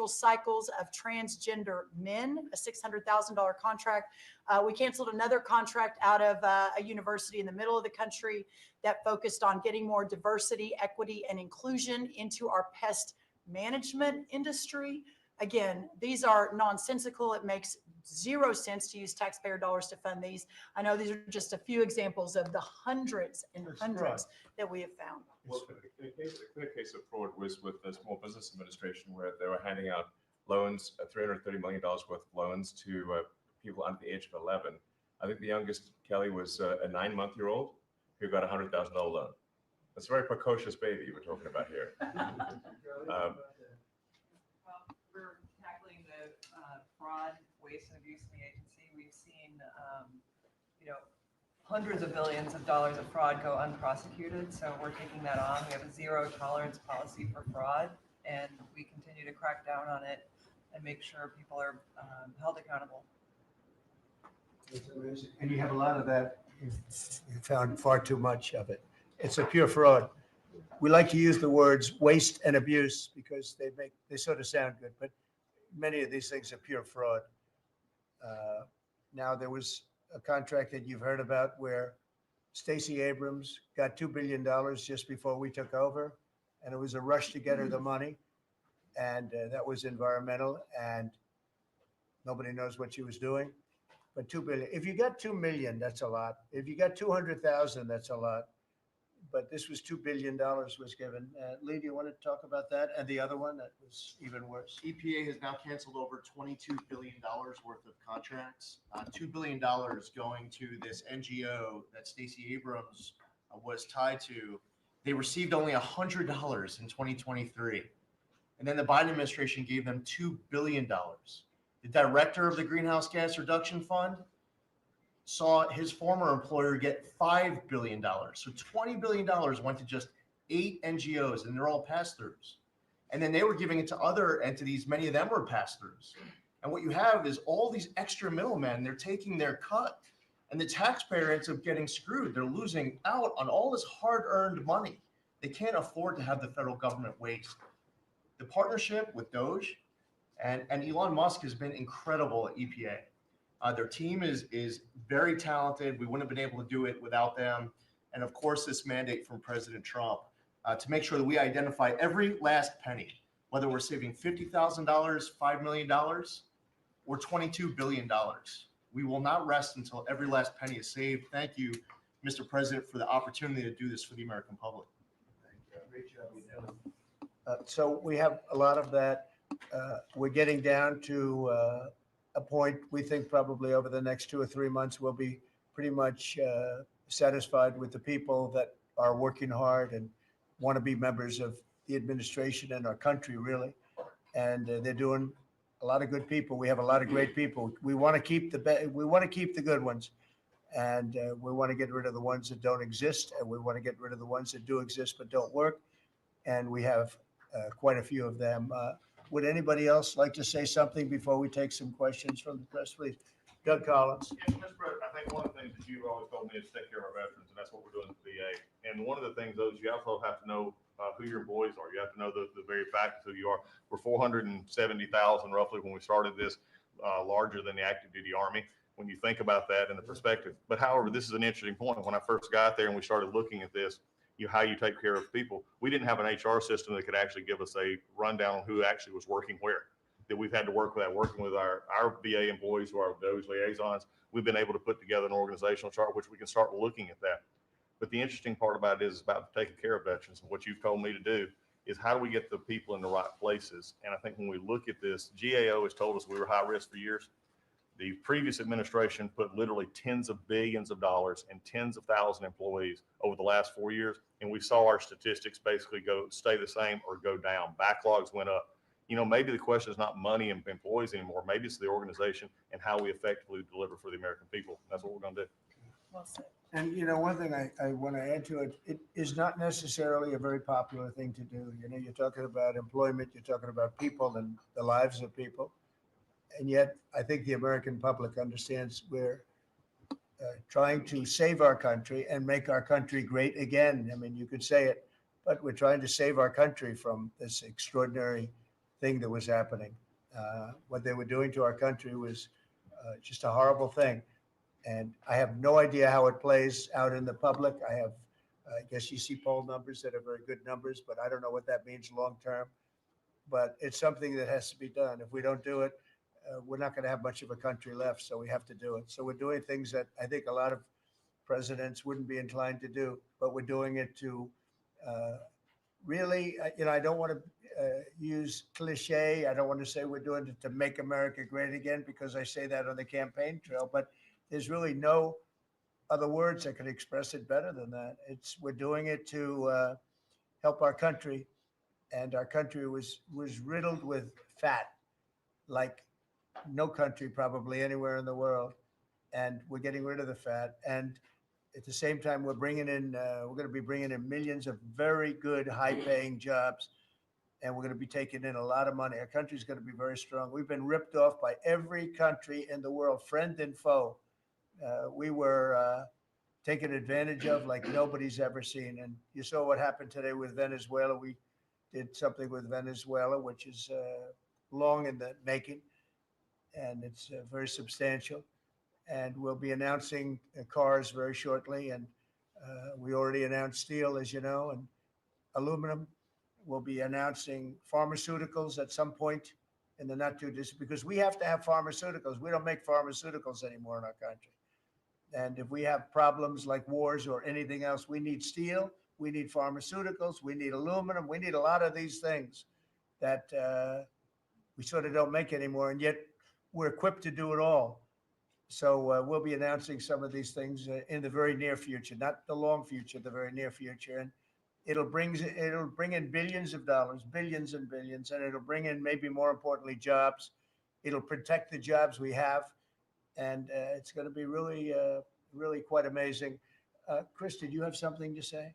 menstrual cycles of transgender men, a $600,000 contract. We canceled another contract out of a university in the middle of the country that focused on getting more diversity, equity, and inclusion into our pest management industry. Again, these are nonsensical. It makes zero sense to use taxpayer dollars to fund these. I know these are just a few examples of the hundreds and hundreds that we have found. Well, the clear case of fraud was with the Small Business Administration, where they were handing out loans, $330 million worth of loans to people under the age of 11. I think the youngest, Kelly, was a 9-month-old who got a $100,000 loan. That's a very precocious baby we're talking about here. We're tackling the fraud, waste, and abuse in the agency. We've seen, hundreds of billions of dollars of fraud go unprosecuted. So we're taking that on. We have a zero tolerance policy for fraud, and we continue to crack down on it and make sure people are held accountable. And you have a lot of that. You found far too much of it. It's a pure fraud. We like to use the words waste and abuse because they sort of sound good, but many of these things are pure fraud. Now there was a contract that you've heard about where Stacey Abrams got $2 billion just before we took over, and it was a rush to get her the money, and that was environmental, and nobody knows what she was doing. But $2 billion. If you got 2 million, that's a lot. If you got 200,000, that's a lot. But this was $2 billion was given. Lee, do you want to talk about that? And the other one that was even worse? EPA has now canceled over $22 billion worth of contracts. $2 billion going to this NGO that Stacey Abrams was tied to. They received only $100 in 2023. And then the Biden administration gave them $2 billion. The director of the Greenhouse Gas Reduction Fund saw his former employer get $5 billion. So $20 billion went to just 8 NGOs, and they're all pass-throughs. And then they were giving it to other entities. Many of them were pass-throughs. And what you have is all these extra middlemen, they're taking their cut. And the taxpayer ends up getting screwed. They're losing out on all this hard-earned money. They can't afford to have the federal government waste. The partnership with Doge and Elon Musk has been incredible at EPA. Their team is very talented. We wouldn't have been able to do it without them. And of course, this mandate from President Trump to make sure that we identify every last penny, whether we're saving $50,000, $5 million, or $22 billion. We will not rest until every last penny is saved. Thank you, Mr. President, for the opportunity to do this for the American public. Great job. So we have a lot of that. We're getting down to a point we think probably over the next 2 or 3 months we'll be pretty much satisfied with the people that are working hard and want to be members of the administration and our country, really. And they're doing a lot of good people. We have a lot of great people. We want to keep the good ones, and we want to get rid of the ones that don't exist, and we want to get rid of the ones that do exist but don't work. And we have quite a few of them. Would anybody else like to say something before we take some questions from the press, please? Doug Collins. Yes, Mr. President, I think one of the things that you've always told me is take care of our veterans, and that's what we're doing at the VA. And one of the things, though, is you also have to know who your employees are. You have to know the very fact of who you are. We're 470,000 roughly when we started this, larger than the active duty Army, when you think about that in the perspective. But however, this is an interesting point. When I first got there and we started looking at this, how you take care of people, we didn't have an HR system that could actually give us a rundown on who actually was working where. That we've had to work with that, working with our VA employees who are those liaisons. We've been able to put together an organizational chart, which we can start looking at that. But the interesting part about it is about taking care of veterans. And what you've told me to do is how do we get the people in the right places? And I think when we look at this, GAO has told us we were high risk for years. The previous administration put literally tens of billions of dollars and tens of thousands of employees over the last 4 years. And we saw our statistics basically stay the same or go down. Backlogs went up. Maybe the question is not money and employees anymore. Maybe it's the organization and how we effectively deliver for the American people. That's what we're going to do. Well said. And, one thing I want to add to it, it is not necessarily a very popular thing to do. You're talking about employment, you're talking about people and the lives of people. And yet I think the American public understands we're trying to save our country and make our country great again. I mean, you could say it, but we're trying to save our country from this extraordinary thing that was happening. What they were doing to our country was just a horrible thing. And I have no idea how it plays out in the public. I guess you see poll numbers that are very good numbers, but I don't know what that means long term. But it's something that has to be done. If we don't do it, we're not going to have much of a country left. So we have to do it. So we're doing things that I think a lot of presidents wouldn't be inclined to do, but we're doing it to really, I don't want to use cliche. I don't want to say we're doing it to make America great again, because I say that on the campaign trail, but there's really no other words that could express it better than that. We're doing it to help our country, and our country was riddled with fat, like no country probably anywhere in the world, and we're getting rid of the fat. And at the same time, we're going to be bringing in millions of very good, high-paying jobs, and we're going to be taking in a lot of money. Our country's going to be very strong. We've been ripped off by every country in the world, friend and foe. We were taken advantage of like nobody's ever seen. And you saw what happened today with Venezuela. We did something with Venezuela, which is long in the making, and it's very substantial. And we'll be announcing cars very shortly. And we already announced steel, as you know, and aluminum. We'll be announcing pharmaceuticals at some point in the not too distant, because we have to have pharmaceuticals. We don't make pharmaceuticals anymore in our country. And if we have problems like wars or anything else, we need steel, we need pharmaceuticals, we need aluminum, we need a lot of these things that we sort of don't make anymore. And yet we're equipped to do it all. So we'll be announcing some of these things in the very near future, not the long future, the very near future. And it'll bring in billions of dollars, billions and billions, and it'll bring in, maybe more importantly, jobs. It'll protect the jobs we have, and it's going to be really, really quite amazing. Chris, did you have something to say?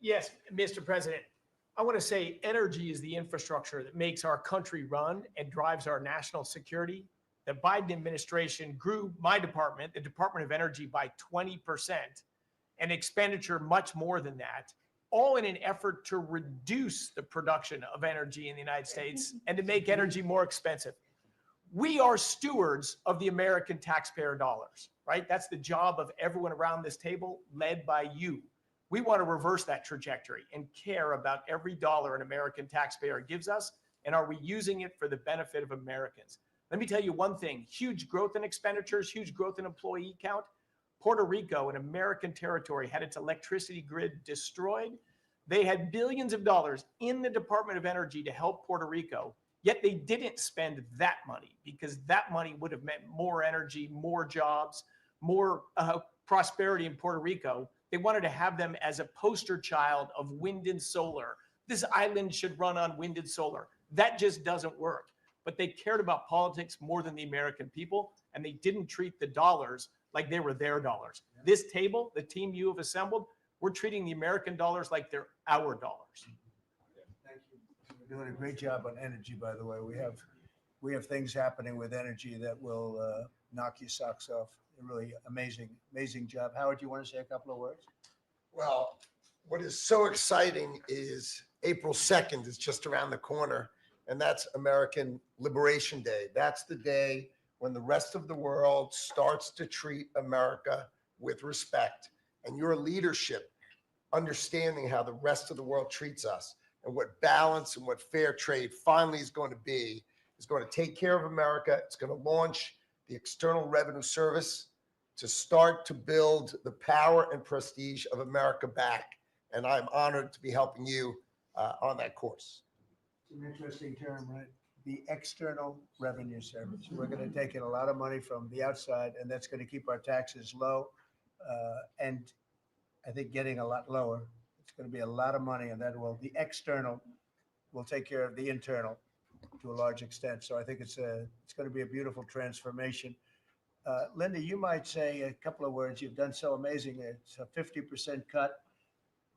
Yes, Mr. President. I want to say energy is the infrastructure that makes our country run and drives our national security. The Biden administration grew my department, the Department of Energy, by 20%, and expenditure much more than that, all in an effort to reduce the production of energy in the United States and to make energy more expensive. We are stewards of the American taxpayer dollars, right? That's the job of everyone around this table, led by you. We want to reverse that trajectory and care about every dollar an American taxpayer gives us, and are we using it for the benefit of Americans? Let me tell you one thing: huge growth in expenditures, huge growth in employee count. Puerto Rico, an American territory, had its electricity grid destroyed. They had billions of dollars in the Department of Energy to help Puerto Rico, yet they didn't spend that money, because that money would have meant more energy, more jobs, more prosperity in Puerto Rico. They wanted to have them as a poster child of wind and solar. This island should run on wind and solar. That just doesn't work. But they cared about politics more than the American people, and they didn't treat the dollars like they were their dollars. This table, the team you have assembled, we're treating the American dollars like they're our dollars. Thank you. You're doing a great job on energy, by the way. We have things happening with energy that will knock your socks off. A really amazing job. Howard, do you want to say a couple of words? Well, what is so exciting is April 2nd is just around the corner, and that's American Liberation Day. That's the day when the rest of the world starts to treat America with respect. And your leadership, understanding how the rest of the world treats us and what balance and what fair trade finally is going to be, is going to take care of America. It's going to launch the External Revenue Service to start to build the power and prestige of America back. And I'm honored to be helping you on that course. It's an interesting term, right? The External Revenue Service. We're going to take in a lot of money from the outside, and that's going to keep our taxes low, and I think getting a lot lower. It's going to be a lot of money, and the external will take care of the internal to a large extent. So I think it's going to be a beautiful transformation. Linda, you might say a couple of words. You've done so amazing. It's a 50% cut.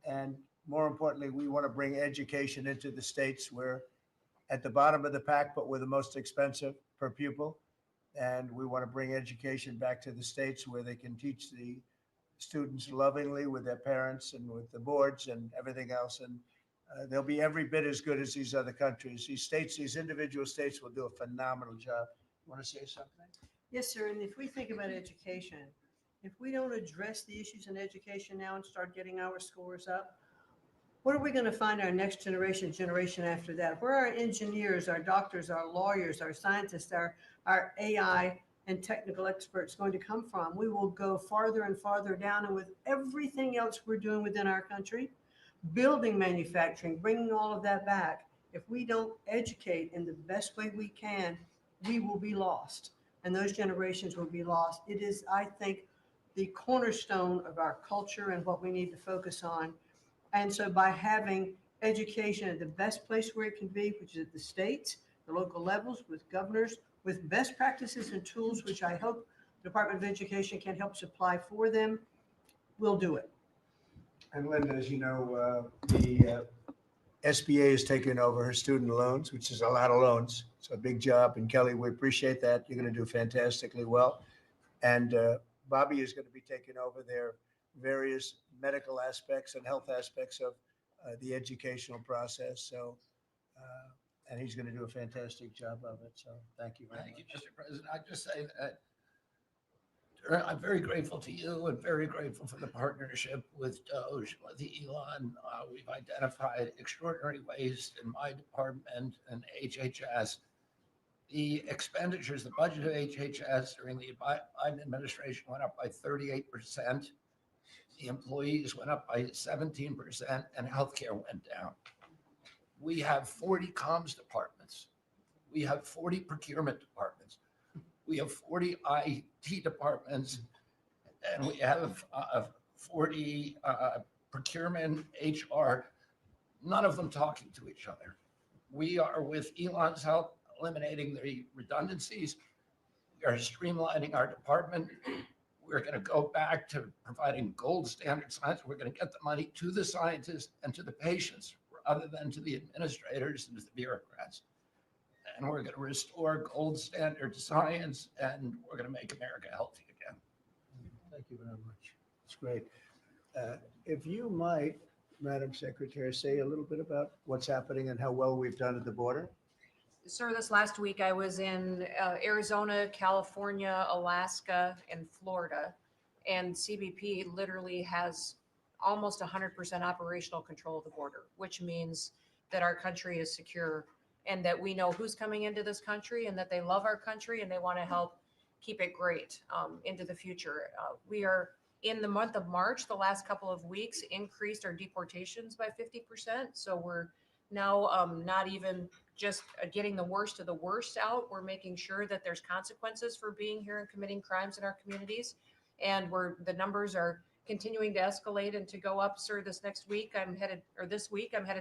And more importantly, we want to bring education into the states. We're at the bottom of the pack, but we're the most expensive per pupil. And we want to bring education back to the states where they can teach the students lovingly with their parents and with the boards and everything else. And They'll be every bit as good as these other countries. These states, these individual states will do a phenomenal job. You want to say something? Yes, sir. And if we think about education, if we don't address the issues in education now and start getting our scores up, what are we going to find our next generation after that? Where are our engineers, our doctors, our lawyers, our scientists, our AI and technical experts going to come from? We will go farther and farther down. And with everything else we're doing within our country, building manufacturing, bringing all of that back, if we don't educate in the best way we can, we will be lost. And those generations will be lost. It is, I think, the cornerstone of our culture and what we need to focus on. And so by having education at the best place where it can be, which is at the states, the local levels, with governors, with best practices and tools, which I hope the Department of Education can help supply for them, we'll do it. And Linda, as you know, the SBA has taken over her student loans, which is a lot of loans. It's a big job. And Kelly, we appreciate that. You're going to do fantastically well. And Bobby is going to be taking over their various medical aspects and health aspects of the educational process. So, and he's going to do a fantastic job of it. So thank you very much. Thank you, Mr. President. I just say that I'm very grateful to you and very grateful for the partnership with Doge, with Elon. We've identified extraordinary waste in my department and HHS. The expenditures, the budget of HHS during the Biden administration went up by 38%. The employees went up by 17%, and healthcare went down. We have 40 comms departments. We have 40 procurement departments. We have 40 IT departments, and we have 40 procurement, HR, none of them talking to each other. We are, with Elon's help, eliminating the redundancies. We are streamlining our department. We're going to go back to providing gold standard science. We're going to get the money to the scientists and to the patients rather than to the administrators and to the bureaucrats. And we're going to restore gold standard science, and we're going to make America healthy again. Thank you very much. It's great. If you might, Madam Secretary, say a little bit about what's happening and how well we've done at the border. Sir, this last week I was in Arizona, California, Alaska, and Florida, and CBP literally has almost 100% operational control of the border, which means that our country is secure and that we know who's coming into this country and that they love our country and they want to help keep it great into the future. We are, in the month of March, the last couple of weeks, increased our deportations by 50%. So we're now not even just getting the worst of the worst out. We're making sure that there's consequences for being here and committing crimes in our communities. And the numbers are continuing to escalate and to go up. Sir, this week I'm headed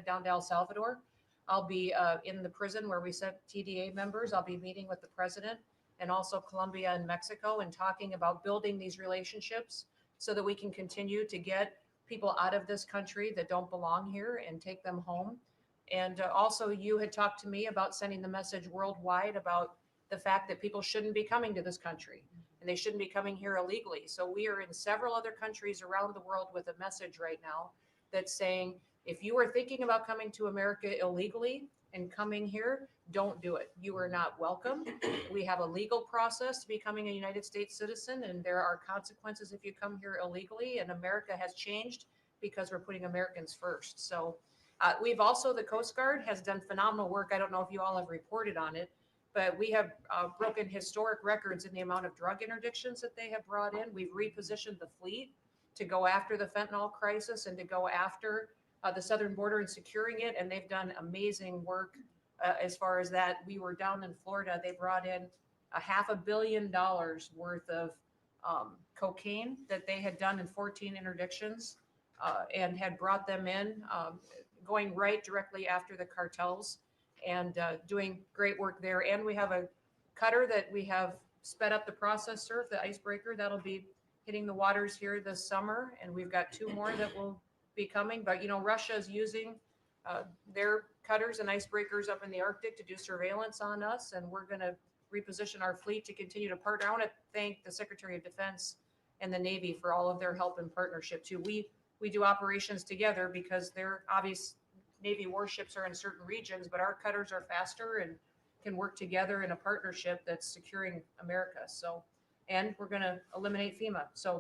down to El Salvador. I'll be in the prison where we sent TDA members. I'll be meeting with the president and also Colombia and Mexico and talking about building these relationships so that we can continue to get people out of this country that don't belong here and take them home. And also, you had talked to me about sending the message worldwide about the fact that people shouldn't be coming to this country and they shouldn't be coming here illegally. So we are in several other countries around the world with a message right now that's saying, if you are thinking about coming to America illegally and coming here, don't do it. You are not welcome. We have a legal process to becoming a United States citizen, and there are consequences if you come here illegally. And America has changed because we're putting Americans first. So we've also, the Coast Guard has done phenomenal work. I don't know if you all have reported on it, but we have broken historic records in the amount of drug interdictions that they have brought in. We've repositioned the fleet to go after the fentanyl crisis and to go after the southern border and securing it. And they've done amazing work as far as that. We were down in Florida. They brought in $500 million worth of cocaine that they had done in 14 interdictions and had brought them in, going right directly after the cartels and doing great work there. And we have a cutter that we have sped up the process, sir, the icebreaker that'll be hitting the waters here this summer. And we've got 2 more that will be coming. But, you know, Russia is using their cutters and icebreakers up in the Arctic to do surveillance on us. And we're going to reposition our fleet to continue to partner. I want to thank the Secretary of Defense and the Navy for all of their help and partnership too. We do operations together because they're Navy warships are in certain regions, but our cutters are faster and can work together in a partnership that's securing America. So, and we're going to eliminate FEMA. So